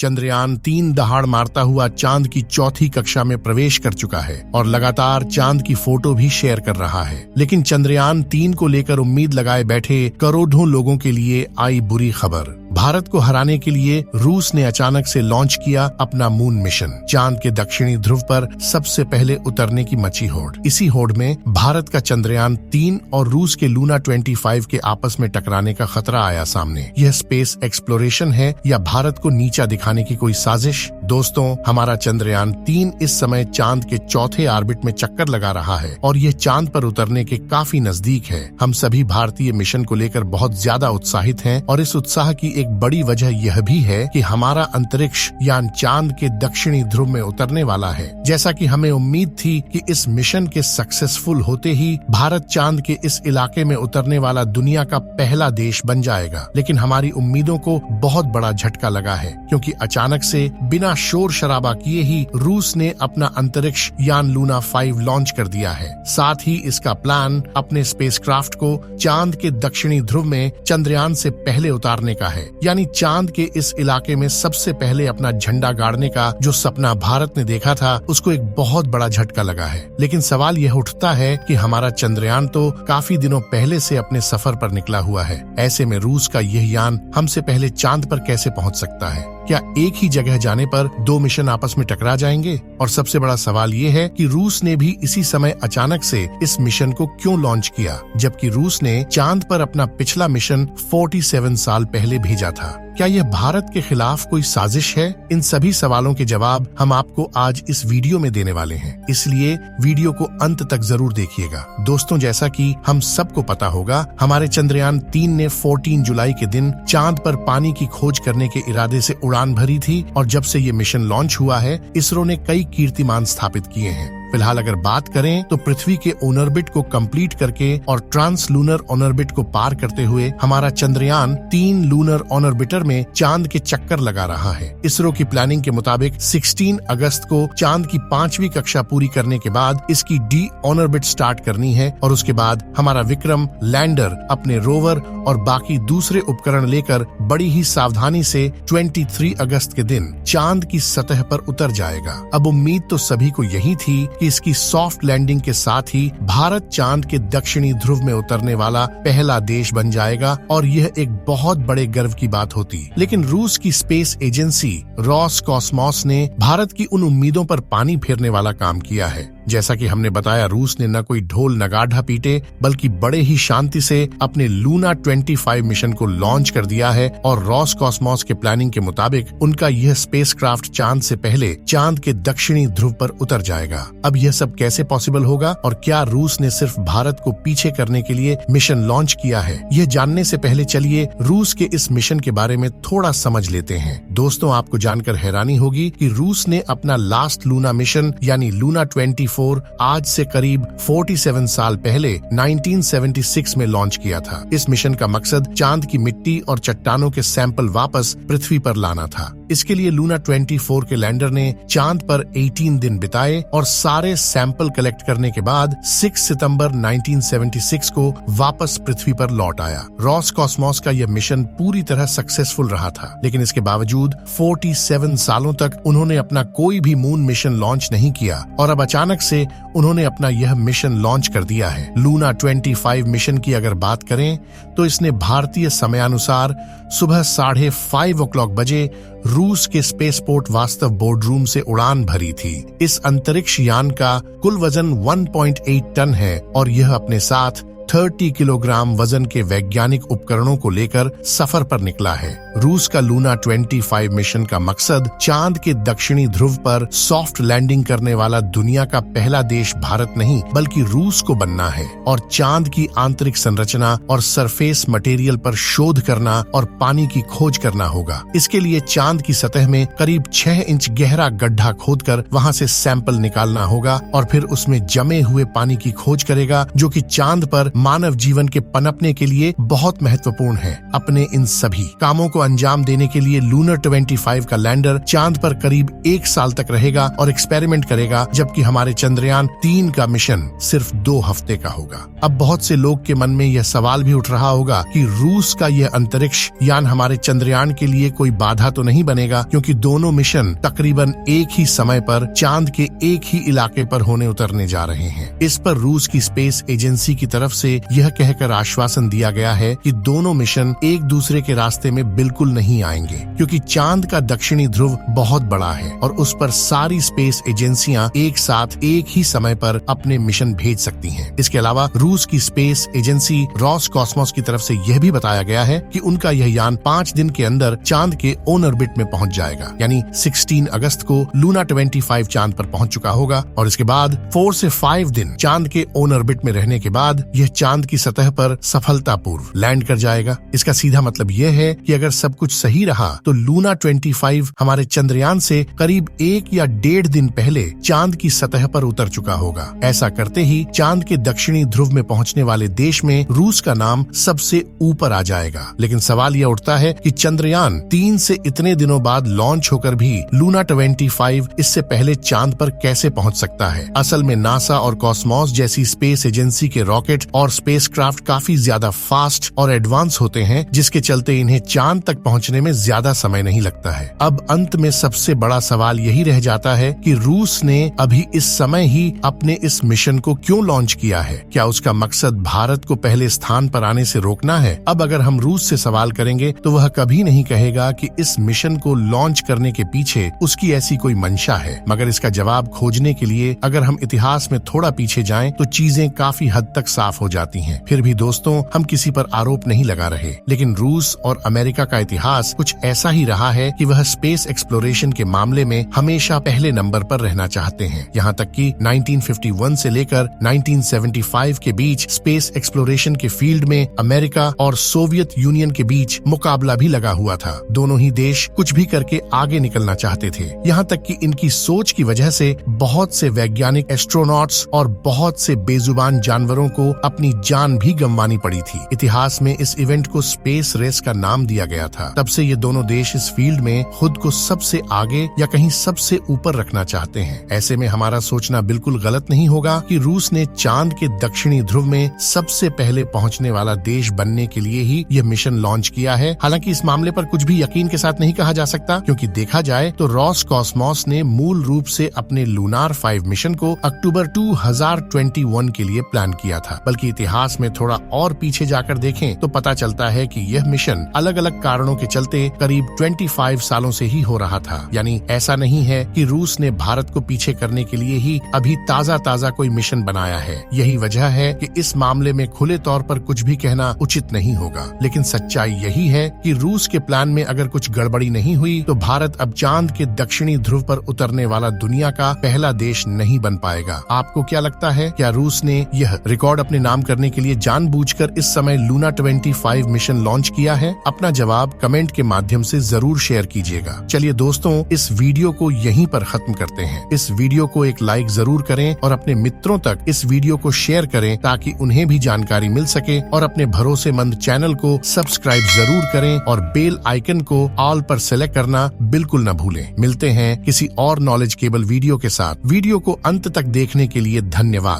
चंद्रयान 3 दहाड़ मारता हुआ चांद की चौथी कक्षा में प्रवेश कर चुका है और लगातार चांद की फोटो भी शेयर कर रहा है। लेकिन चंद्रयान 3 को लेकर उम्मीद लगाए बैठे करोड़ों लोगों के लिए आई बुरी खबर। भारत को हराने के लिए रूस ने अचानक से लॉन्च किया अपना मून मिशन। चांद के दक्षिणी ध्रुव पर सबसे पहले उतरने की मची होड़। इसी होड़ में भारत का चंद्रयान 3 और रूस के लूना 25 के आपस में टकराने का खतरा आया सामने। यह स्पेस एक्सप्लोरेशन है या भारत को नीचा दिखाने की कोई साजिश? दोस्तों, हमारा चंद्रयान 3 इस समय चांद के चौथे ऑर्बिट में चक्कर लगा रहा है और यह चांद पर उतरने के काफी नजदीक है। हम सभी भारतीय मिशन को लेकर बहुत ज्यादा उत्साहित हैं और इस उत्साह की एक बड़ी वजह यह भी है कि हमारा अंतरिक्ष यान चांद के दक्षिणी ध्रुव में उतरने वाला है। जैसा कि हमें उम्मीद थी कि इस मिशन के सक्सेसफुल होते ही भारत चांद के इस इलाके में उतरने वाला दुनिया का पहला देश बन जाएगा, लेकिन हमारी उम्मीदों को बहुत बड़ा झटका लगा है, क्योंकि अचानक से बिना शोर शराबा किए ही रूस ने अपना अंतरिक्ष यान लूना 5 लॉन्च कर दिया है। साथ ही इसका प्लान अपने स्पेसक्राफ्ट को चांद के दक्षिणी ध्रुव में चंद्रयान से पहले उतारने का है, यानी चांद के इस इलाके में सबसे पहले अपना झंडा गाड़ने का जो सपना भारत ने देखा था, उसको एक बहुत बड़ा झटका लगा है। लेकिन सवाल यह उठता है कि हमारा चंद्रयान तो काफी दिनों पहले से अपने सफर पर निकला हुआ है। ऐसे में रूस का यह यान हमसे पहले चांद पर कैसे पहुंच सकता है? क्या एक ही जगह जाने पर 2 मिशन आपस में टकरा जाएंगे? और सबसे बड़ा सवाल ये है कि रूस ने भी इसी समय अचानक से इस मिशन को क्यों लॉन्च किया, जबकि रूस ने चांद पर अपना पिछला मिशन 47 साल पहले भेजा था। क्या यह भारत के खिलाफ कोई साजिश है? इन सभी सवालों के जवाब हम आपको आज इस वीडियो में देने वाले हैं, इसलिए वीडियो को अंत तक जरूर देखिएगा। दोस्तों, जैसा कि हम सबको पता होगा, हमारे चंद्रयान 3 ने 14 जुलाई के दिन चांद पर पानी की खोज करने के इरादे से उड़ान भरी थी और जब से ये मिशन लॉन्च हुआ है, इसरो ने कई कीर्तिमान स्थापित किए हैं। फिलहाल अगर बात करें तो पृथ्वी के ऑर्बिट को कंप्लीट करके और ट्रांस लूनर ऑर्बिट को पार करते हुए हमारा चंद्रयान 3 लूनर ऑर्बिटर में चांद के चक्कर लगा रहा है। इसरो की प्लानिंग के मुताबिक 16 अगस्त को चांद की 5वीं कक्षा पूरी करने के बाद इसकी डी ऑर्बिट स्टार्ट करनी है और उसके बाद हमारा विक्रम लैंडर अपने रोवर और बाकी दूसरे उपकरण लेकर बड़ी ही सावधानी से 23 अगस्त के दिन चांद की सतह पर उतर जाएगा। अब उम्मीद तो सभी को यही थी कि इसकी सॉफ्ट लैंडिंग के साथ ही भारत चांद के दक्षिणी ध्रुव में उतरने वाला पहला देश बन जाएगा और यह एक बहुत बड़े गर्व की बात होती। लेकिन रूस की स्पेस एजेंसी रोसकॉस्मोस ने भारत की उन उम्मीदों पर पानी फेरने वाला काम किया है। जैसा कि हमने बताया, रूस ने न कोई ढोल नगाढ़ा पीटे बल्कि बड़े ही शांति से अपने लूना 25 मिशन को लॉन्च कर दिया है और रोसकॉस्मोस के प्लानिंग के मुताबिक उनका यह स्पेसक्राफ्ट चांद से पहले चांद के दक्षिणी ध्रुव पर उतर जाएगा। अब यह सब कैसे पॉसिबल होगा और क्या रूस ने सिर्फ भारत को पीछे करने के लिए मिशन लॉन्च किया है? यह जानने से पहले चलिए रूस के इस मिशन के बारे में थोड़ा समझ लेते हैं। दोस्तों, आपको जानकर हैरानी होगी कि रूस ने अपना लास्ट लूना मिशन यानी लूना 24 आज से करीब 47 साल पहले 1976 में लॉन्च किया था। इस मिशन का मकसद चांद की मिट्टी और चट्टानों के सैंपल वापस पृथ्वी पर लाना था। इसके लिए लूना 24 के लैंडर ने चांद पर 18 दिन बिताए और सारे सैंपल कलेक्ट करने के बाद 6 सितंबर 1976 को वापस पृथ्वी पर लौट आया। रोसकॉस्मोस का यह मिशन पूरी तरह सक्सेसफुल रहा था, लेकिन इसके बावजूद 47 सालों तक उन्होंने अपना कोई भी मून मिशन लॉन्च नहीं किया और अब अचानक से उन्होंने अपना यह मिशन लॉन्च कर दिया है। लूना 25 मिशन की अगर बात करें तो इसने भारतीय समयानुसार सुबह 5:30 बजे रूस के स्पेसपोर्ट वास्तव बोर्डरूम से उड़ान भरी थी। इस अंतरिक्ष यान का कुल वजन 1.8 टन है और यह अपने साथ 30 किलोग्राम वजन के वैज्ञानिक उपकरणों को लेकर सफर पर निकला है। रूस का लूना 25 मिशन का मकसद चांद के दक्षिणी ध्रुव पर सॉफ्ट लैंडिंग करने वाला दुनिया का पहला देश भारत नहीं बल्कि रूस को बनना है और चांद की आंतरिक संरचना और सरफेस मटेरियल पर शोध करना और पानी की खोज करना होगा। इसके लिए चांद की सतह में करीब 6 इंच गहरा गड्ढा खोदकर वहां से सैंपल निकालना होगा और फिर उसमें जमे हुए पानी की खोज करेगा, जो कि चांद पर मानव जीवन के पनपने के लिए बहुत महत्वपूर्ण है। अपने इन सभी कामों को अंजाम देने के लिए लूनर 25 का लैंडर चांद पर करीब 1 साल तक रहेगा और एक्सपेरिमेंट करेगा, जबकि हमारे चंद्रयान 3 का मिशन सिर्फ 2 हफ्ते का होगा। अब बहुत से लोग के मन में यह सवाल भी उठ रहा होगा कि रूस का यह अंतरिक्ष यान हमारे चंद्रयान के लिए कोई बाधा तो नहीं बनेगा, क्योंकि दोनों मिशन तकरीबन एक ही समय पर चांद के एक ही इलाके पर होने उतरने जा रहे हैं। इस पर रूस की स्पेस एजेंसी की तरफ से यह कहकर आश्वासन दिया गया है कि दोनों मिशन एक दूसरे के रास्ते में बिल्कुल नहीं आएंगे, क्योंकि चांद का दक्षिणी ध्रुव बहुत बड़ा है और उस पर सारी स्पेस एजेंसियां एक साथ एक ही समय पर अपने मिशन भेज सकती हैं। इसके अलावा रूस की स्पेस एजेंसी रोसकॉस्मोस की तरफ से यह भी बताया गया है कि उनका यह यान 5 दिन के अंदर चांद के ऑन ऑर्बिट में पहुंच जाएगा, यानी 16 अगस्त को लूना 25 चांद पर पहुंच चुका होगा और इसके बाद 4 से 5 दिन चांद के ऑन ऑर्बिट में रहने के बाद यह चांद की सतह पर सफलतापूर्व लैंड कर जाएगा। इसका सीधा मतलब यह है कि अगर सब कुछ सही रहा तो लूना 25 हमारे चंद्रयान से करीब 1 या 1.5 दिन पहले चांद की सतह पर उतर चुका होगा। ऐसा करते ही चांद के दक्षिणी ध्रुव में पहुंचने वाले देश में रूस का नाम सबसे ऊपर आ जाएगा। लेकिन सवाल यह उठता है कि चंद्रयान 3 से इतने दिनों बाद लॉन्च होकर भी लूना 25 इससे पहले चांद पर कैसे पहुंच सकता है। असल में नासा और कॉस्मोस जैसी स्पेस एजेंसी के रॉकेट और स्पेसक्राफ्ट काफी ज्यादा फास्ट और एडवांस होते हैं, जिसके चलते इन्हें चांद तक पहुंचने में ज्यादा समय नहीं लगता है। अब अंत में सबसे बड़ा सवाल यही रह जाता है कि रूस ने अभी इस समय ही अपने इस मिशन को क्यों लॉन्च किया है। क्या उसका मकसद भारत को पहले स्थान पर आने से रोकना है? अब अगर हम रूस से सवाल करेंगे तो वह कभी नहीं कहेगा कि इस मिशन को लॉन्च करने के पीछे उसकी ऐसी कोई मंशा है, मगर इसका जवाब खोजने के लिए अगर हम इतिहास में थोड़ा पीछे जाएं तो चीजें काफी हद तक साफ हो जाती हैं। फिर भी दोस्तों, हम किसी पर आरोप नहीं लगा रहे, लेकिन रूस और अमेरिका का इतिहास कुछ ऐसा ही रहा है कि वह स्पेस एक्सप्लोरेशन के मामले में हमेशा पहले नंबर पर रहना चाहते हैं। यहाँ तक कि 1951 से लेकर 1975 के बीच स्पेस एक्सप्लोरेशन के फील्ड में अमेरिका और सोवियत यूनियन के बीच मुकाबला भी लगा हुआ था। दोनों ही देश कुछ भी करके आगे निकलना चाहते थे। यहाँ तक कि इनकी सोच की वजह से बहुत से वैज्ञानिक, एस्ट्रोनॉट्स और बहुत से बेजुबान जानवरों को अपनी जान भी गंवानी पड़ी थी। इतिहास में इस इवेंट को स्पेस रेस का नाम दिया गया था। तब से ये दोनों देश इस फील्ड में खुद को सबसे आगे या कहीं सबसे ऊपर रखना चाहते हैं। ऐसे में हमारा सोचना बिल्कुल गलत नहीं होगा कि रूस ने चांद के दक्षिणी ध्रुव में सबसे पहले पहुंचने वाला देश बनने के लिए ही यह मिशन लॉन्च किया है। हालांकि इस मामले पर कुछ भी यकीन के साथ नहीं कहा जा सकता, क्योंकि देखा जाए तो रोसकॉस्मोस ने मूल रूप से अपने लूनार 5 मिशन को अक्टूबर 2021 के लिए प्लान किया था। बल्कि इतिहास में थोड़ा और पीछे जाकर देखें तो पता चलता है कि यह मिशन अलग अलग कारणों के चलते करीब 25 सालों से ही हो रहा था। यानी ऐसा नहीं है कि रूस ने भारत को पीछे करने के लिए ही अभी ताजा कोई मिशन बनाया है। यही वजह है कि इस मामले में खुले तौर पर कुछ भी कहना उचित नहीं होगा। लेकिन सच्चाई यही है कि रूस के प्लान में अगर कुछ गड़बड़ी नहीं हुई तो भारत अब चांद के दक्षिणी ध्रुव पर उतरने वाला दुनिया का पहला देश नहीं बन पाएगा। आपको क्या लगता है, क्या रूस ने यह रिकॉर्ड अपने नाम करने के लिए जानबूझकर इस समय लूना 25 मिशन लॉन्च किया है? अपना जवाब कमेंट के माध्यम से जरूर शेयर कीजिएगा। चलिए दोस्तों, इस वीडियो को यहीं पर खत्म करते हैं। इस वीडियो को एक लाइक जरूर करें और अपने मित्रों तक इस वीडियो को शेयर करें ताकि उन्हें भी जानकारी मिल सके, और अपने भरोसेमंद चैनल को सब्सक्राइब जरूर करें और बेल आइकन को ऑल पर सेलेक्ट करना बिल्कुल न भूलें। मिलते हैं किसी और नॉलेज केबल वीडियो के साथ। वीडियो को अंत तक देखने के लिए धन्यवाद।